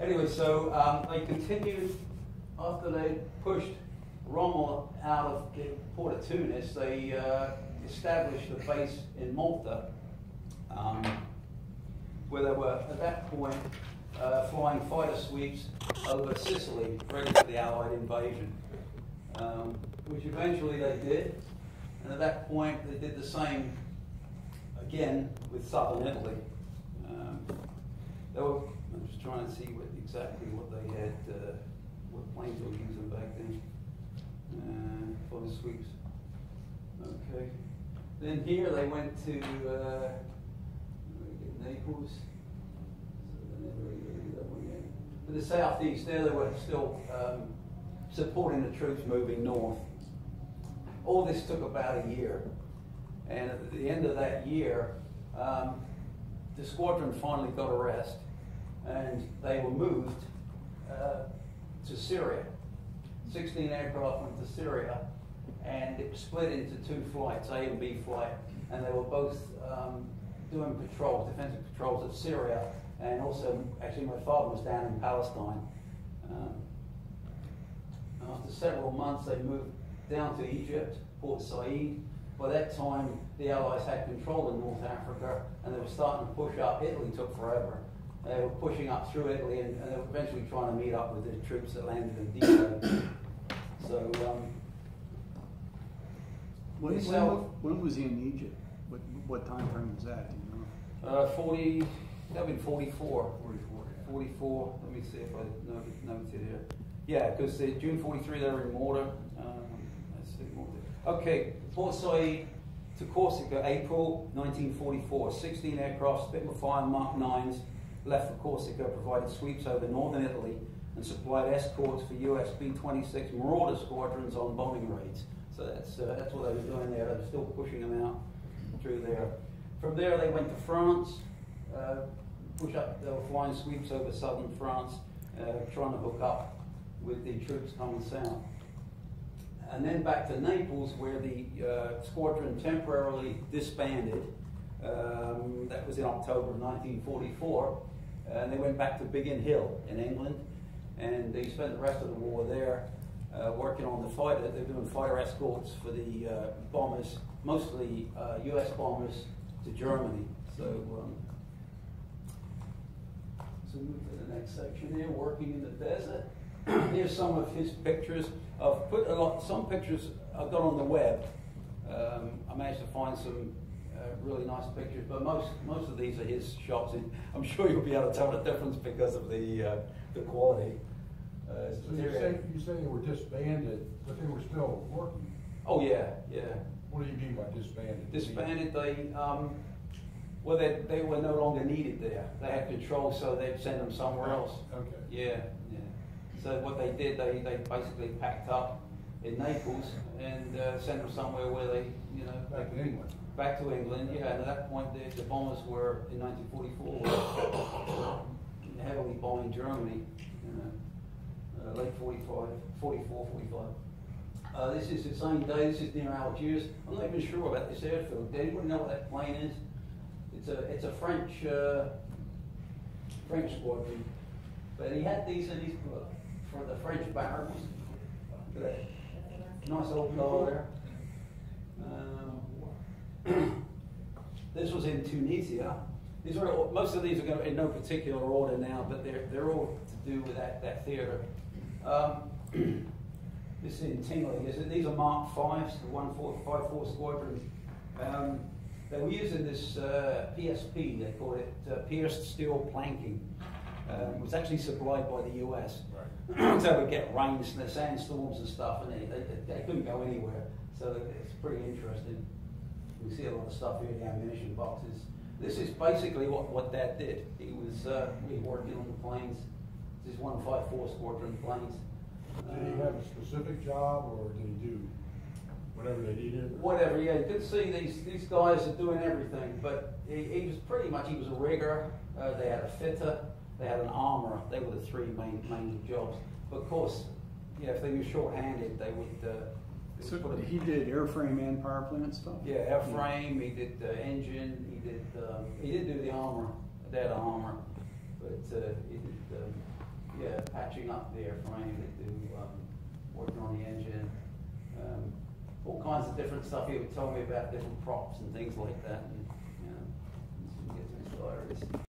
Anyway, so they continued after they pushed Rommel out of the port of Tunis. They established a base in Malta, where they were at that point flying fighter sweeps over Sicily, ready for the Allied invasion, which eventually they did. And at that point, they did the same again with southern Italy. I'm just trying to see exactly what they had, what planes they were using back then for the sweeps. Okay. Then here they went to Naples. To the southeast, there they were still supporting the troops moving north. All this took about a year. And at the end of that year, the squadron finally got a rest, and they were moved to Syria. 16 aircraft went to Syria, and it was split into two flights, A and B flight, and they were both doing patrols, defensive patrols of Syria, and also, actually my father was down in Palestine. After several months, they moved down to Egypt, Port Said. By that time, the Allies had control of North Africa, and they were starting to push up. Italy took forever. They were pushing up through Italy, and they were eventually trying to meet up with the troops that landed in Depot. So, when was he in Egypt? What time frame was that? Do you know? 40. That'd be 44. 44. Yeah. 44. Let me see if I noted it here. Yeah, because June 43 they were in Malta. Let's see, Malta. Okay, Port Said to Corsica, April 1944. 16 aircraft Spitfire Mark 9s left for Corsica, provided sweeps over northern Italy, and supplied escorts for US B-26 Marauder squadrons on bombing raids. So that's what they were doing there. They were still pushing them out through there. From there, they went to France. They were flying sweeps over southern France, trying to hook up with the troops coming south. And then back to Naples, where the squadron temporarily disbanded. That was in October of 1944. And they went back to Biggin Hill in England, and they spent the rest of the war there working on the fighter. They were doing fighter escorts for the bombers, mostly US bombers to Germany. So move to the next section here, working in the desert. Here's some of his pictures. I've put some pictures I've got on the web. I managed to find some really nice pictures, but most of these are his shots. I'm sure you'll be able to tell the difference because of the quality. So you say they were disbanded, but they were still working? Oh yeah, yeah. What do you mean by disbanded? Disbanded, they were no longer needed there. They had control, so they'd send them somewhere else. Okay. Yeah, yeah. So what they did, they basically packed up in Naples and sent them somewhere where they, back to England. Back to England, yeah. And at that point, the bombers were in 1944 heavily bombing Germany. Late 44, 45. This is the same day. This is near Algiers. I'm not even sure about this airfield. Does anyone know what that plane is? It's a French squadron, but he had these in his for the French barracks. Nice old car there. This was in Tunisia. Most of these are going to, in no particular order now, but they're all to do with that theater. This is in Tingley. These are Mark 5s, the 1454 squadron. They were using this PSP, they call it pierced steel planking. It was actually supplied by the US. Right. So they would get rains and sandstorms and stuff, and they couldn't go anywhere. So it's pretty interesting. We see a lot of stuff here in the ammunition boxes. This is basically what Dad did. He was working on the planes. This is 154 squadron planes. Did he have a specific job, or did he do whatever they needed? Whatever, yeah. You could see these guys are doing everything, but he was pretty much, he was a rigger. They had a fitter, they had an armorer. They were the three main jobs. But of course, if they were short-handed, they would. So he did airframe and power plant stuff? Yeah, airframe, he did engine, he did do the armor, they had an armor, but he did yeah, patching up the airframe, they do working on the engine, all kinds of different stuff. He would tell me about different props and things like that. And, you know, get to his diaries.